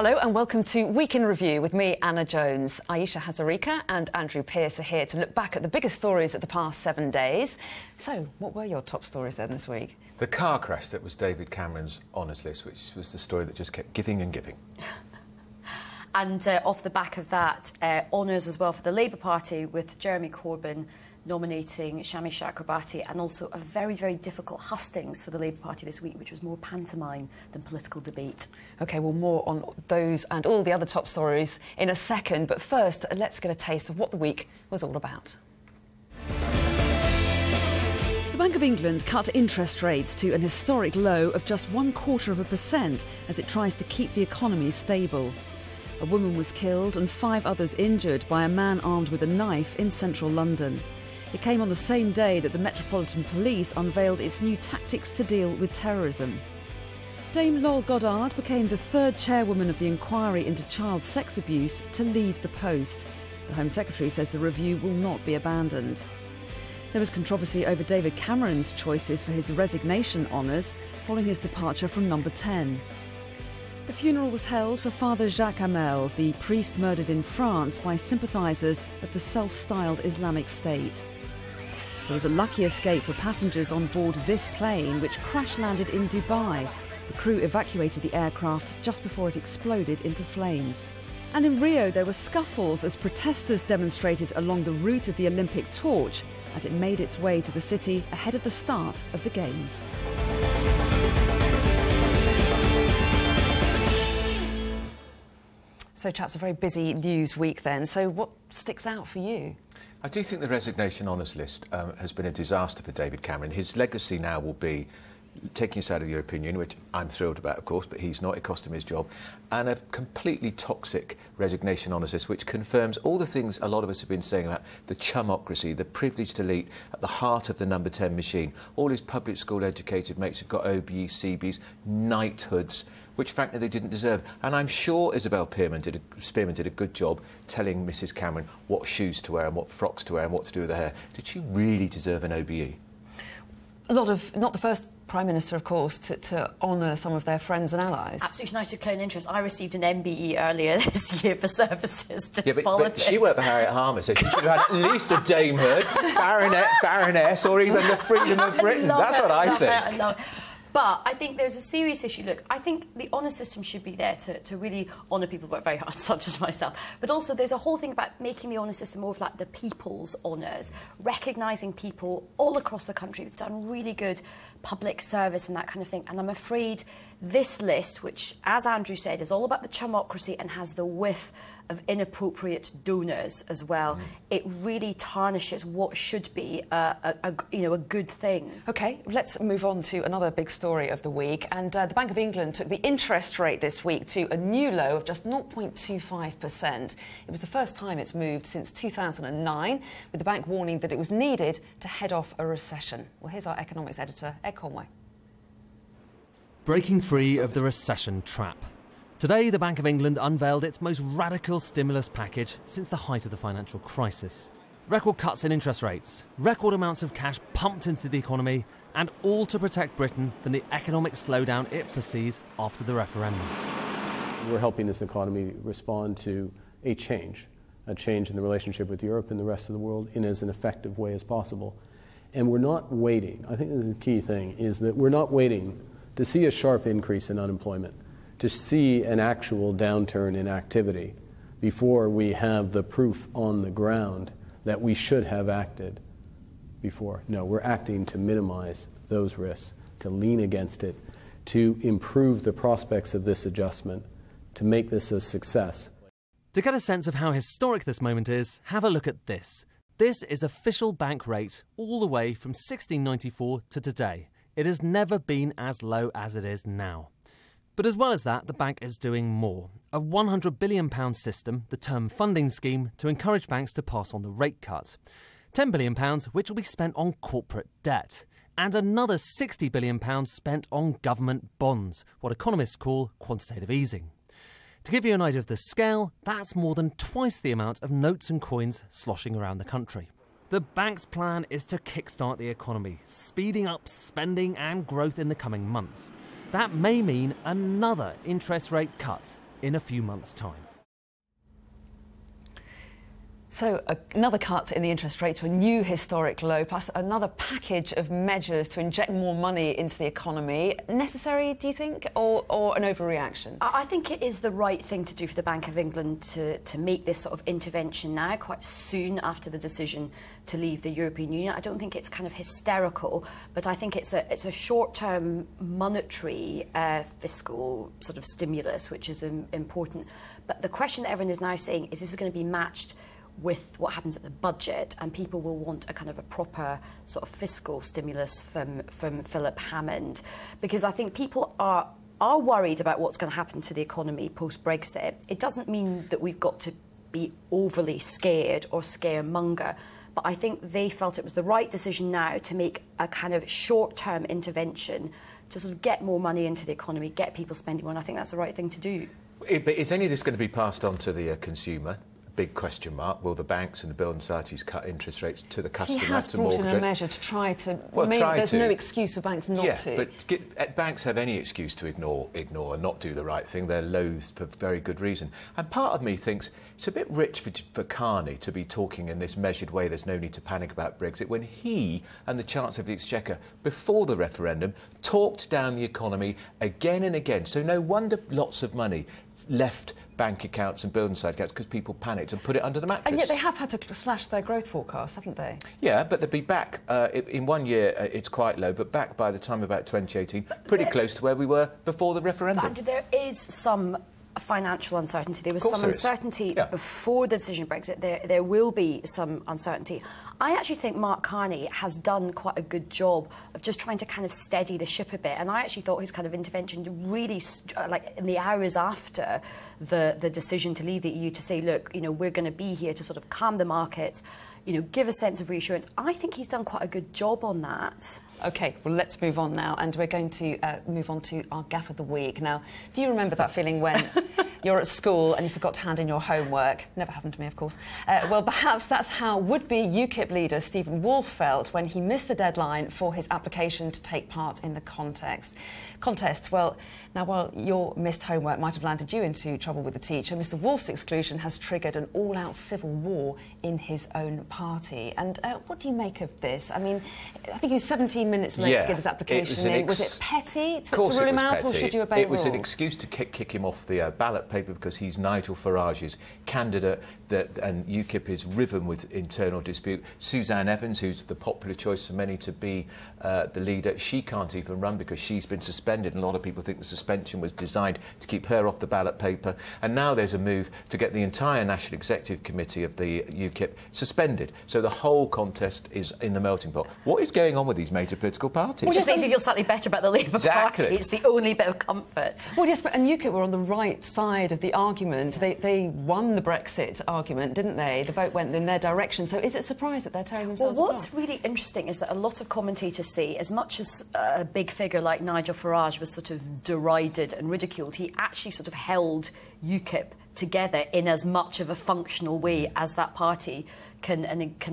Hello and welcome to Week in Review with me, Anna Jones. Ayesha Hazarika and Andrew Pearce are here to look back at the biggest stories of the past 7 days. So, what were your top stories then this week? The car crash that was David Cameron's honours list, which was the story that just kept giving and giving. And off the back of that, honours as well for the Labour Party, with Jeremy Corbyn nominating Shami Chakrabarti, and also a very, very difficult hustings for the Labour Party this week, which was more pantomime than political debate. OK, well, more on those and all the other top stories in a second. But first, let's get a taste of what the week was all about. The Bank of England cut interest rates to an historic low of just 0.25% as it tries to keep the economy stable. A woman was killed and 5 others injured by a man armed with a knife in central London. It came on the same day that the Metropolitan Police unveiled its new tactics to deal with terrorism. Dame Lol Goddard became the 3rd chairwoman of the inquiry into child sex abuse to leave the post. The Home Secretary says the review will not be abandoned. There was controversy over David Cameron's choices for his resignation honours following his departure from Number 10. The funeral was held for Father Jacques Hamel, the priest murdered in France by sympathisers of the self-styled Islamic State. There was a lucky escape for passengers on board this plane, which crash-landed in Dubai. The crew evacuated the aircraft just before it exploded into flames. And in Rio, there were scuffles as protesters demonstrated along the route of the Olympic torch as it made its way to the city ahead of the start of the Games. So, chaps, a very busy news week then. So what sticks out for you? I do think the resignation honours list has been a disaster for David Cameron. His legacy now will be taking us out of the European Union, which I'm thrilled about, of course, but he's not. It cost him his job. And a completely toxic resignation honours list, which confirms all the things a lot of us have been saying about the chumocracy, the privileged elite at the heart of the Number 10 machine. All his public school educated mates have got OBEs, CBs, knighthoods, which frankly they didn't deserve. And I'm sure Isabel Spearman did a good job telling Mrs Cameron what shoes to wear and what frocks to wear and what to do with her hair. Did she really deserve an OBE? Not the first Prime Minister, of course, to honour some of their friends and allies. Absolutely nice to declare interest. I received an MBE earlier this year for services to politics. But she worked for Harriet Harmer, so she should have had at least a damehood, baroness, or even the freedom of Britain. That's what I think. I love it. But I think there's a serious issue. Look, I think the honour system should be there to really honour people who work very hard, such as myself. But also there's a whole thing about making the honour system more of like the people's honours, recognising people all across the country who've done really good public service and that kind of thing. And I'm afraid this list, which, as Andrew said, is all about the chumocracy and has the whiff of inappropriate donors as well, it really tarnishes what should be a good thing. OK, let's move on to another big story of the week. And the Bank of England took the interest rate this week to a new low of just 0.25%. It was the first time it's moved since 2009, with the bank warning that it was needed to head off a recession. Well, here's our economics editor, Ed Conway. Breaking free of the recession trap. Today, the Bank of England unveiled its most radical stimulus package since the height of the financial crisis. Record cuts in interest rates, record amounts of cash pumped into the economy, and all to protect Britain from the economic slowdown it foresees after the referendum. We're helping this economy respond to a change in the relationship with Europe and the rest of the world in as an effective way as possible. And we're not waiting. I think this is the key thing, is that we're not waiting to see a sharp increase in unemployment, to see an actual downturn in activity before we have the proof on the ground that we should have acted before. No, we're acting to minimize those risks, to lean against it, to improve the prospects of this adjustment, to make this a success. To get a sense of how historic this moment is, have a look at this. This is official bank rate all the way from 1694 to today. It has never been as low as it is now. But as well as that, the bank is doing more. A £100 billion system, the Term Funding Scheme, to encourage banks to pass on the rate cut. £10 billion, which will be spent on corporate debt. And another £60 billion spent on government bonds, what economists call quantitative easing. To give you an idea of the scale, that's more than twice the amount of notes and coins sloshing around the country. The bank's plan is to kickstart the economy, speeding up spending and growth in the coming months. That may mean another interest rate cut. in a few months' time. So another cut in the interest rate to a new historic low, plus another package of measures to inject more money into the economy. Necessary, do you think, or an overreaction? I think it is the right thing to do for the Bank of England to make this sort of intervention now, quite soon after the decision to leave the European Union. I don't think it's kind of hysterical, but I think it's a short-term monetary fiscal sort of stimulus, which is important. But the question that everyone is now saying is this going to be matched with what happens at the budget, and people will want a kind of a proper sort of fiscal stimulus from Philip Hammond, because I think people are worried about what's going to happen to the economy post-Brexit. It doesn't mean that we've got to be overly scared or scaremonger, but I think they felt it was the right decision now to make a kind of short-term intervention to sort of get more money into the economy, get people spending more, and I think that's the right thing to do. But is any of this going to be passed on to the consumer? Big question mark. Will the banks and the building societies cut interest rates to the customer? He has brought in a measure to try to... Well, there's no excuse for banks not to. Yeah, but banks have any excuse to ignore and not do the right thing. They're loathed for very good reason. And part of me thinks it's a bit rich for Carney to be talking in this measured way. There's no need to panic about Brexit, when he and the Chancellor of the Exchequer, before the referendum, talked down the economy again and again. So no wonder lots of money left bank accounts and building side accounts because people panicked and put it under the mattress. And yet they have had to slash their growth forecasts, haven't they? Yeah, but they'll be back. In 1 year, it's quite low, but back by the time about 2018, pretty close to where we were before the referendum. But Andrew, there is some financial uncertainty. There was some uncertainty before the decision of Brexit. There will be some uncertainty. I actually think Mark Carney has done quite a good job of just trying to kind of steady the ship a bit. And I actually thought his kind of intervention really, like in the hours after the decision to leave the EU, to say, look, you know, we're going to be here to sort of calm the markets, you know, give a sense of reassurance. I think he's done quite a good job on that. OK, well, let's move on now, and we're going to move on to our Gaff of the Week. Now, do you remember that feeling when you're at school and you forgot to hand in your homework? Never happened to me, of course. Well, perhaps that's how would-be UKIP leader Stephen Wolfe felt when he missed the deadline for his application to take part in the contest. Well, now, while your missed homework might have landed you into trouble with the teacher, Mr Wolfe's exclusion has triggered an all-out civil war in his own party. And what do you make of this? I mean, I think he was 17 minutes late to get his application in. Was it petty to rule him out, or should you obey It was rules? an excuse to kick him off the ballot paper because he's Nigel Farage's candidate, and UKIP is riven with internal dispute. Suzanne Evans, who's the popular choice for many to be the leader, she can't even run because she's been suspended, and a lot of people think the suspension was designed to keep her off the ballot paper. And now there's a move to get the entire National Executive Committee of the UKIP suspended. So the whole contest is in the melting pot. What is going on with these major political parties? Which just makes you feel slightly better about the Labour Party. It's the only bit of comfort. Well, yes, and UKIP were on the right side of the argument. They won the Brexit argument, didn't they? The vote went in their direction. So is it a surprise that they're tearing themselves apart? What's really interesting is that a lot of commentators say, as much as a big figure like Nigel Farage was sort of derided and ridiculed, he actually sort of held UKIP together in as much of a functional way as that party can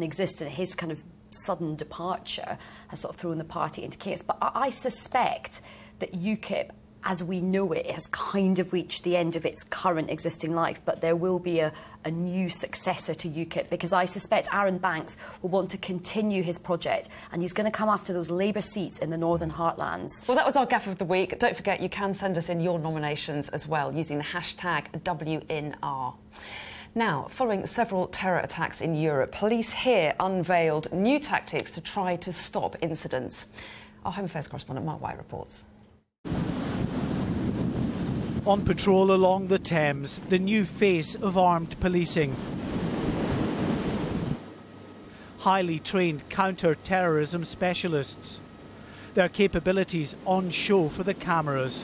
exist, and his kind of sudden departure has sort of thrown the party into chaos. But I suspect that UKIP, as we know it, has kind of reached the end of its current existing life, but there will be a new successor to UKIP, because I suspect Aaron Banks will want to continue his project, and he's going to come after those Labour seats in the Northern Heartlands. Well, that was our Gaff of the Week. Don't forget, you can send us in your nominations as well using the hashtag WNR. Now, following several terror attacks in Europe, police here unveiled new tactics to try to stop incidents. Our Home Affairs correspondent Mark White reports. On patrol along the Thames, the new face of armed policing. Highly trained counter-terrorism specialists. Their capabilities on show for the cameras.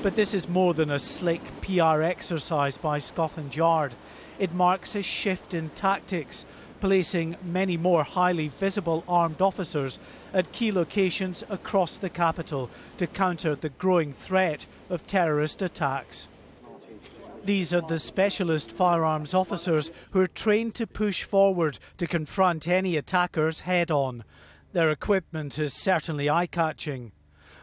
But this is more than a slick PR exercise by Scotland Yard. It marks a shift in tactics, placing many more highly visible armed officers at key locations across the capital to counter the growing threat of terrorist attacks. These are the specialist firearms officers who are trained to push forward to confront any attackers head-on. Their equipment is certainly eye-catching.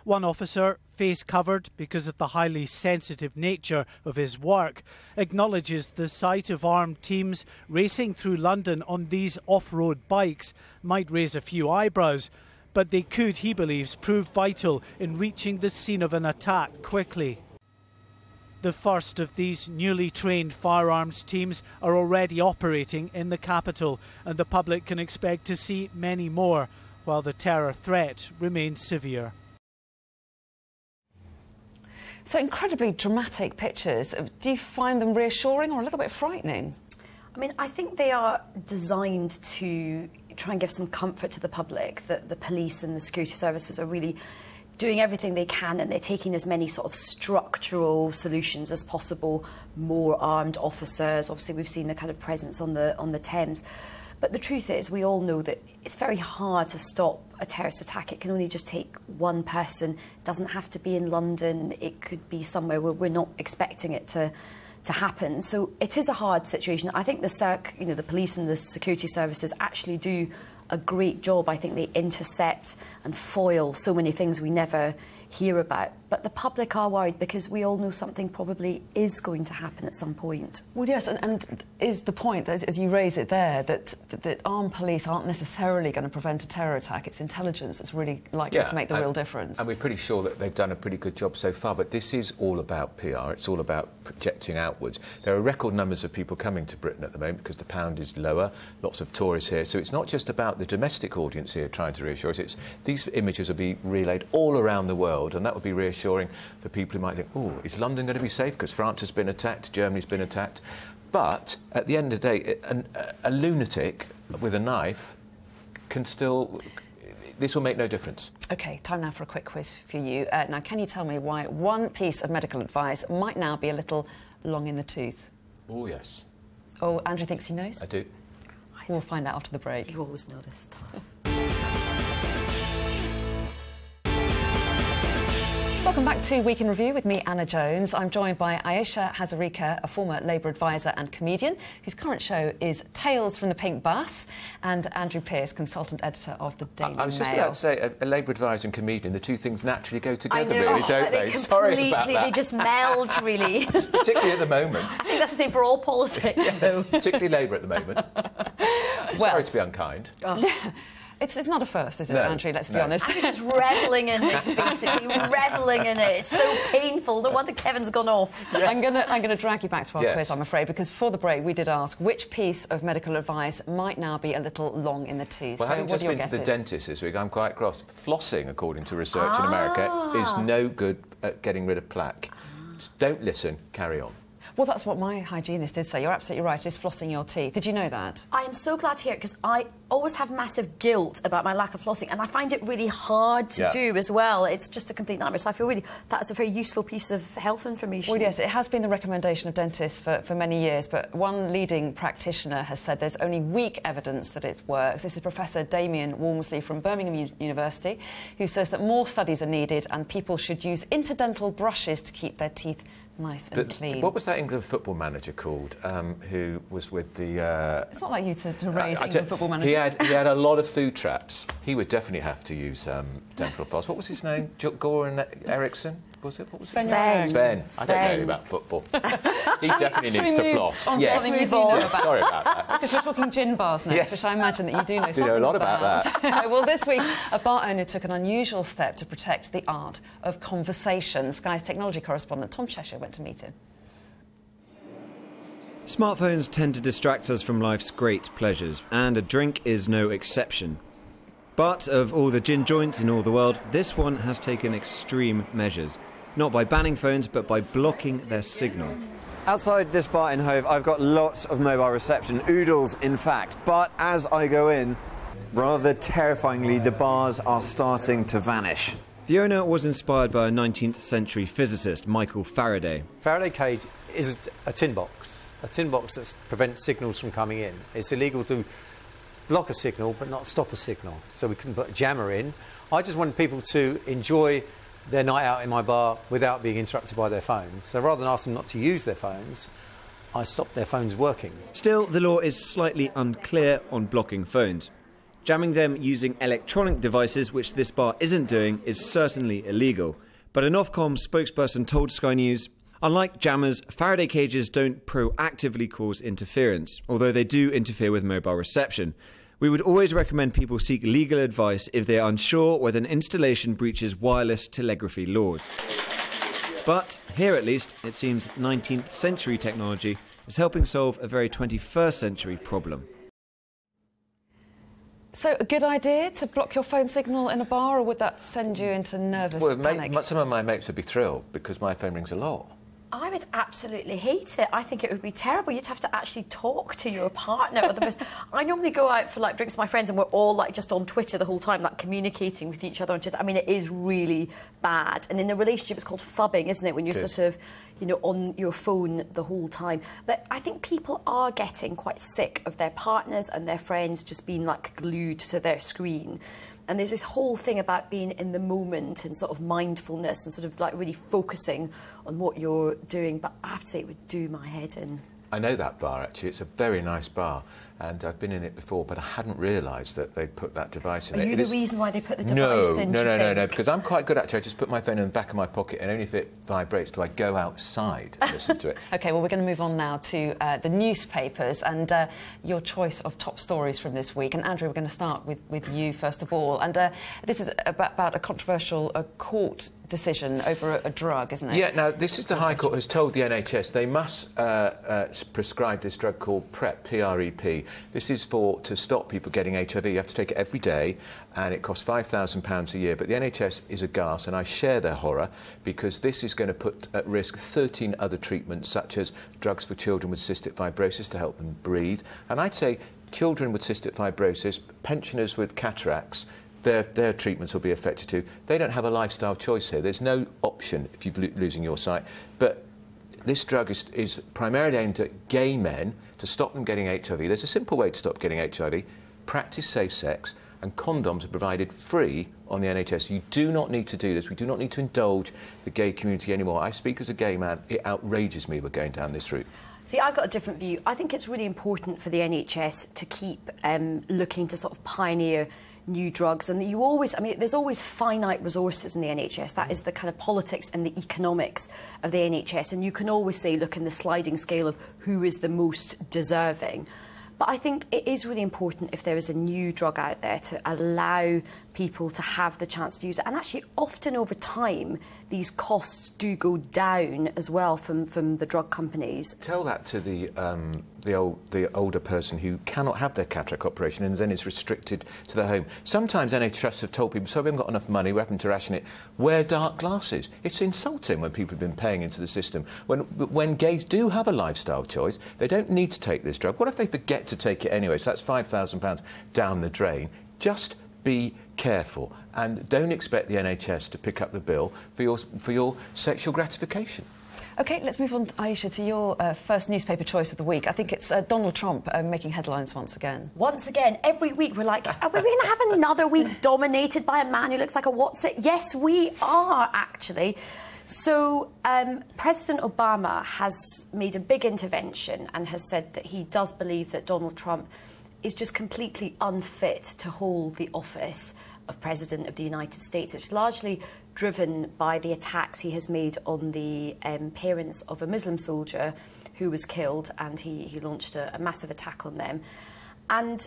One officer, face covered because of the highly sensitive nature of his work, acknowledges the sight of armed teams racing through London on these off-road bikes might raise a few eyebrows, but they could, he believes, prove vital in reaching the scene of an attack quickly. The first of these newly trained firearms teams are already operating in the capital, and the public can expect to see many more, while the terror threat remains severe. So incredibly dramatic pictures. Do you find them reassuring or a little bit frightening? I mean, I think they are designed to try and give some comfort to the public that the police and the security services are really doing everything they can, and they're taking as many sort of structural solutions as possible. More armed officers. Obviously, we've seen the kind of presence on the Thames. But the truth is, we all know that it's very hard to stop a terrorist attack. It can only just take one person. It doesn't have to be in London. It could be somewhere where we're not expecting it to happen. So it is a hard situation. I think the police and the security services actually do a great job. I think they intercept and foil so many things we never hear about. But the public are worried because we all know something probably is going to happen at some point. Well, yes, and is the point, as you raise it there, that armed police aren't necessarily going to prevent a terror attack. It's intelligence that's really likely to make the real difference. And we're pretty sure that they've done a pretty good job so far, but this is all about PR. It's all about projecting outwards. There are record numbers of people coming to Britain at the moment because the pound is lower, lots of tourists here. So it's not just about the domestic audience here trying to reassure us. These images will be relayed all around the world, and that will be reassuring for people who might think, oh, is London going to be safe because France has been attacked, Germany's been attacked? But at the end of the day, a lunatic with a knife can still... This will make no difference. OK, time now for a quick quiz for you. Now, can you tell me why one piece of medical advice might now be a little long in the tooth? Oh, yes. Oh, Andrew thinks he knows? I do. We'll find out after the break. You always know this stuff. Welcome back to Week in Review with me, Anna Jones. I'm joined by Ayesha Hazarika, a former Labour advisor and comedian, whose current show is Tales from the Pink Bus, and Andrew Pearce, consultant editor of the Daily Mail. I was just about to say, a Labour advisor and comedian, the two things naturally go together, really, don't they? Sorry about that. They just meld, really. Particularly at the moment. I think that's the same for all politics, though. Particularly Labour at the moment. Sorry to be unkind. Oh. It's not a first, is it, Andrew? Let's be honest. I'm just revelling in this, basically. Revelling in it. It's so painful. No wonder Kevin's gone off. Yes. I'm going to drag you back to our quiz, I'm afraid, because for the break we did ask which piece of medical advice might now be a little long in the tooth. Well, so having what just been to the dentist this week, I'm quite cross. Flossing, according to research in America, is no good at getting rid of plaque. Just don't listen, carry on. Well, that's what my hygienist did say. You're absolutely right. It's flossing your teeth. Did you know that? I am so glad to hear it, because I always have massive guilt about my lack of flossing, and I find it really hard to do as well. It's just a complete nightmare. So I feel really that's a very useful piece of health information. Well, yes, it has been the recommendation of dentists for many years, but one leading practitioner has said there's only weak evidence that it works. This is Professor Damien Walmsley from Birmingham University, who says that more studies are needed and people should use interdental brushes to keep their teeth nice and clean. What was that England football manager called who was with the... It's not like you to raise England football manager. He had a lot of food traps. He would definitely have to use dental floss. What was his name? Goran Eriksson? Was it? What was Sven. Sven. I don't know anything about football. He definitely needs to floss. Yes. Sorry about that. Because we're talking gin bars next, which I imagine that you do know something a lot about that. Well, this week, a bar owner took an unusual step to protect the art of conversation. Sky's technology correspondent Tom Cheshire went to meet him. Smartphones tend to distract us from life's great pleasures, and a drink is no exception. But of all the gin joints in all the world, this one has taken extreme measures. Not by banning phones, but by blocking their signal. Outside this bar in Hove, I've got lots of mobile reception, oodles in fact. But as I go in, rather terrifyingly, the bars are starting to vanish. The owner was inspired by a 19th century physicist, Michael Faraday. Faraday cage is a tin box that prevents signals from coming in. It's illegal to block a signal but not stop a signal, so we couldn't put a jammer in. I just wanted people to enjoy their night out in my bar without being interrupted by their phones. So rather than ask them not to use their phones, I stopped their phones working. Still, the law is slightly unclear on blocking phones. Jamming them using electronic devices, which this bar isn't doing, is certainly illegal. But an Ofcom spokesperson told Sky News, unlike jammers, Faraday cages don't proactively cause interference, although they do interfere with mobile reception. We would always recommend people seek legal advice if they are unsure whether an installation breaches wireless telegraphy laws. But here at least, it seems 19th century technology is helping solve a very 21st century problem. So, a good idea to block your phone signal in a bar, or would that send you into nervous panic? Some of my mates would be thrilled because my phone rings a lot. I would absolutely hate it. I think it would be terrible. You'd have to actually talk to your partner. I normally go out for like drinks with my friends and we're all like just on Twitter the whole time, like communicating with each other on Twitter. I mean, it is really bad. And in a relationship, it's called phubbing, isn't it? When you're sort of, you know, on your phone the whole time. But I think people are getting quite sick of their partners and their friends just being like glued to their screen. And there's this whole thing about being in the moment and sort of mindfulness and sort of like really focusing on what you're doing. But I have to say, it would do my head in. I know that bar, actually. It's a very nice bar, and I've been in it before, but I hadn't realised that they'd put that device in there. Are you the reason why they put the device in? No, because I'm quite good, actually. I just put my phone in the back of my pocket, and only if it vibrates do I go outside and listen to it. OK, well, we're going to move on now to the newspapers and your choice of top stories from this week. And, Andrew, we're going to start with you, first of all. And this is about a controversial court decision over a drug, isn't it? Yeah, now, this is the High Court has told the NHS they must prescribe this drug called PrEP, P-R-E-P. This is to stop people getting HIV. You have to take it every day, and it costs £5,000 a year. But the NHS is aghast, and I share their horror, because this is going to put at risk 13 other treatments, such as drugs for children with cystic fibrosis to help them breathe. And I'd say children with cystic fibrosis, pensioners with cataracts, their treatments will be affected too. They don't have a lifestyle choice here. There's no option if you're losing your sight. But this drug is primarily aimed at gay men to stop them getting HIV. There's a simple way to stop getting HIV. Practice safe sex, and condoms are provided free on the NHS. You do not need to do this. We do not need to indulge the gay community anymore. I speak as a gay man. It outrages me we're going down this route. See, I've got a different view. I think it's really important for the NHS to keep looking to sort of pioneer new drugs, and you always, I mean, there's always finite resources in the NHS. That is the kind of politics and the economics of the NHS, and you can always say, look, in the sliding scale of who is the most deserving. But I think it is really important, if there is a new drug out there, to allow people to have the chance to use it. And actually, often over time, these costs do go down as well from the drug companies. Tell that to the older person who cannot have their cataract operation and then is restricted to their home. Sometimes NHS have told people, so we haven't got enough money, we're having to ration it, wear dark glasses. It's insulting when people have been paying into the system. When gays do have a lifestyle choice, they don't need to take this drug. What if they forget to take it anyway? So that's £5,000 down the drain. Just be careful, and don't expect the NHS to pick up the bill for your sexual gratification. OK, let's move on, Ayesha, to your first newspaper choice of the week. I think it's Donald Trump making headlines once again. Once again, every week we're like, are we going to have another week dominated by a man who looks like a what's-it? Yes, we are, actually. So, President Obama has made a big intervention and has said that he does believe that Donald Trump is just completely unfit to hold the office of President of the United States. It's largely driven by the attacks he has made on the parents of a Muslim soldier who was killed, and he launched a massive attack on them. And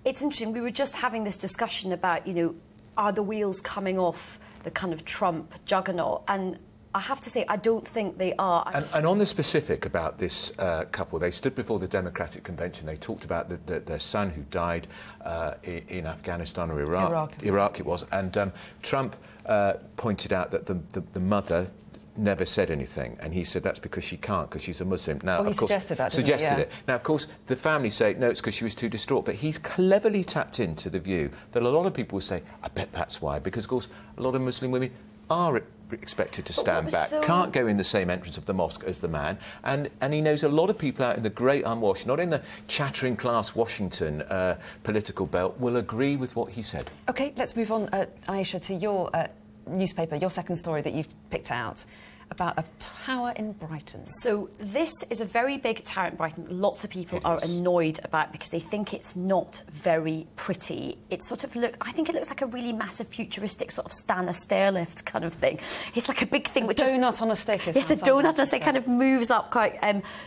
it's interesting, we were just having this discussion about, you know, are the wheels coming off the kind of Trump juggernaut? And I have to say, I don't think they are. And on the specific about this couple, they stood before the Democratic Convention. They talked about their son who died in Afghanistan or Iraq it was. And Trump pointed out that the mother never said anything, and he said that's because she can't, because she's a Muslim. Now, he of course, suggested that, didn't he? Yeah. it. Now, of course, the family say, no, it's because she was too distraught, but he's cleverly tapped into the view that a lot of people will say, I bet that's why, because, of course, a lot of Muslim women are expected to stand back, can't go in the same entrance of the mosque as the man, and he knows a lot of people out in the great unwashed, not in the chattering class Washington political belt, will agree with what he said. OK, let's move on, Ayesha, to your newspaper, your second story that you've picked out. about a tower in Brighton. So this is a very big tower in Brighton. Lots of people are annoyed about because they think it's not very pretty. It sort of I think it looks like a really massive futuristic sort of Stana stairlift kind of thing. It's like a big thing with donut on a stick. It's a donut on a stick, kind of moves up quite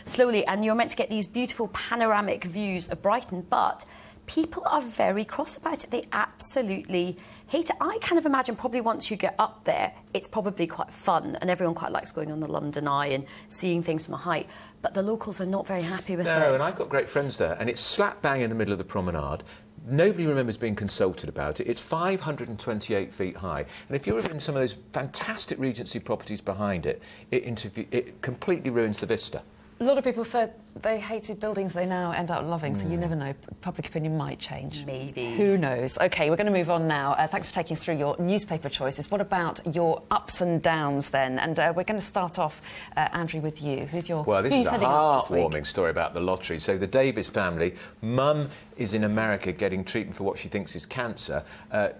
slowly, and you're meant to get these beautiful panoramic views of Brighton, but people are very cross about it. They absolutely hate it. I kind of imagine probably once you get up there, it's probably quite fun, and everyone quite likes going on the London Eye and seeing things from a height, but the locals are not very happy with it. No, and I've got great friends there, and it's slap bang in the middle of the promenade. Nobody remembers being consulted about it. It's 528 feet high, and if you're in some of those fantastic Regency properties behind it, it completely ruins the vista. A lot of people said they hated buildings they now end up loving, so you never know. Public opinion might change. Maybe. Who knows? OK, we're going to move on now. Thanks for taking us through your newspaper choices. What about your ups and downs then? And we're going to start off, Andrew, with you. Who's your... Well, this is a heartwarming story about the lottery. So the Davis family, Mum is in America getting treatment for what she thinks is cancer.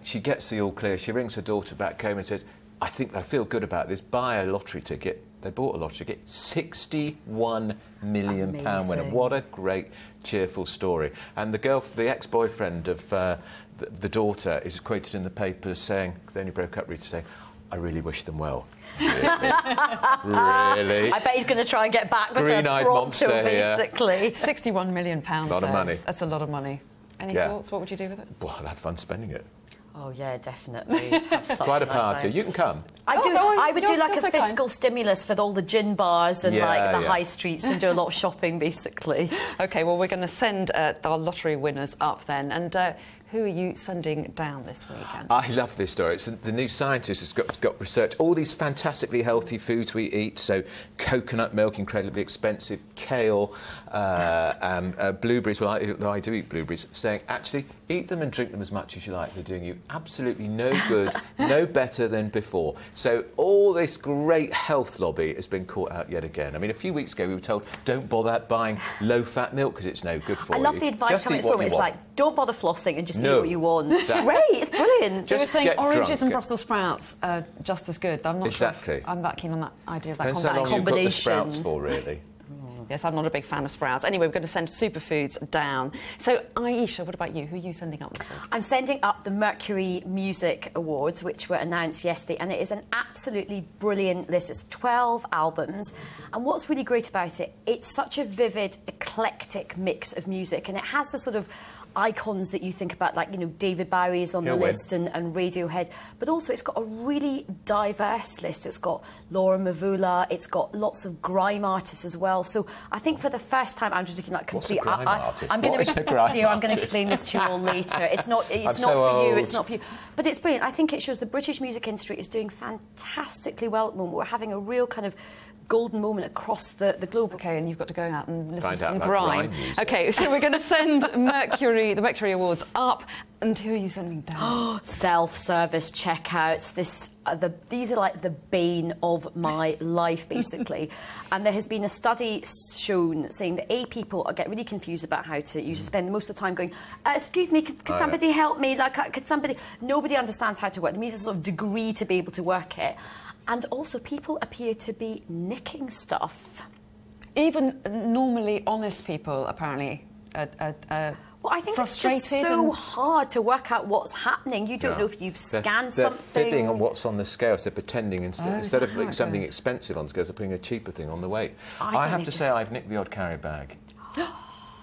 She gets the all clear. She rings her daughter back home and says, I feel good about this. Buy a lottery ticket. They bought a lottery ticket, £61 million winner. What a great, cheerful story. And the ex-boyfriend of the daughter is quoted in the paper saying, they only broke up, Rita, saying, I really wish them well. Really? Really? I bet he's going to try and get back with her pronto, basically. £61 million. A lot of money. That's a lot of money. Any thoughts? What would you do with it? Well, I'd have fun spending it. Oh, yeah, definitely. Have such quite a nice party. time. You can come. I would do like a fiscal stimulus for all the gin bars and like the high streets and do a lot of shopping, basically. OK, well, we're going to send our lottery winners up then. And who are you sending down this weekend? I love this story. It's the New Scientist has got research. All these fantastically healthy foods we eat, so coconut milk, incredibly expensive, kale, blueberries. Well, I do eat blueberries. Saying, actually, eat them and drink them as much as you like. They're doing you absolutely no good, no better than before. So all this great health lobby has been caught out yet again. I mean, a few weeks ago we were told, don't bother buying low-fat milk because it's no good for you. I love the advice coming at this moment. It's like, don't bother flossing and just eat what you want. It's great, it's brilliant. They were saying oranges and Brussels sprouts are just as good. I'm not sure I'm that keen on that idea of that combination. Depends how long you've got the sprouts for, really. Yes, I'm not a big fan of sprouts. Anyway, we're going to send superfoods down. So, Ayesha, what about you? Who are you sending up this week? I'm sending up the Mercury Music Awards, which were announced yesterday, and it is an absolutely brilliant list. It's 12 albums, and what's really great about it, it's such a vivid, eclectic mix of music, and it has the sort of icons that you think about, like, you know, David Bowie's on the list and Radiohead, but also it's got a really diverse list. It's got Laura Mvula, it's got lots of grime artists as well. So I think for the first time, I'm just looking like complete. I'm going to explain this to you all later. It's not for you. It's not for you. But it's brilliant. I think it shows the British music industry is doing fantastically well at the moment. We're having a real kind of golden moment across the globe. OK, and you've got to go out and listen to some grime. OK, so we're going to send the Mercury Awards up. And who are you sending down? Self-service checkouts. These are like the bane of my life, basically. And there has been a study shown saying that people get really confused about how to use it, spend most of the time going, excuse me, could somebody help me? Like, could somebody... Nobody understands how to work. They need a sort of degree to be able to work it. And also, people appear to be nicking stuff. Even normally honest people, apparently, well, I think it's just so hard to work out what's happening. You don't know if you've scanned something. They're fibbing on what's on the scales. They're pretending instead of putting something expensive on the scales, they're putting a cheaper thing on the weight. I have to say I've nicked the odd carry bag.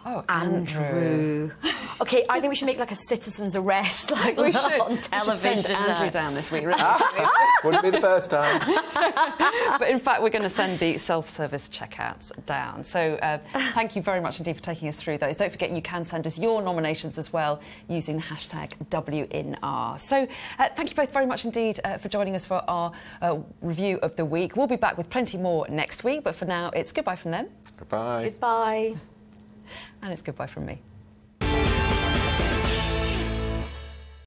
Oh, Andrew. OK, I think we should make like a citizen's arrest, like we should. On television. We should send Andrew down this week, really. Wouldn't be the first time. But in fact, we're going to send the self-service checkouts down. So thank you very much indeed for taking us through those. Don't forget you can send us your nominations as well using the hashtag WNR. So thank you both very much indeed for joining us for our review of the week. We'll be back with plenty more next week, but for now, it's goodbye from them. Goodbye. Goodbye. And it's goodbye from me.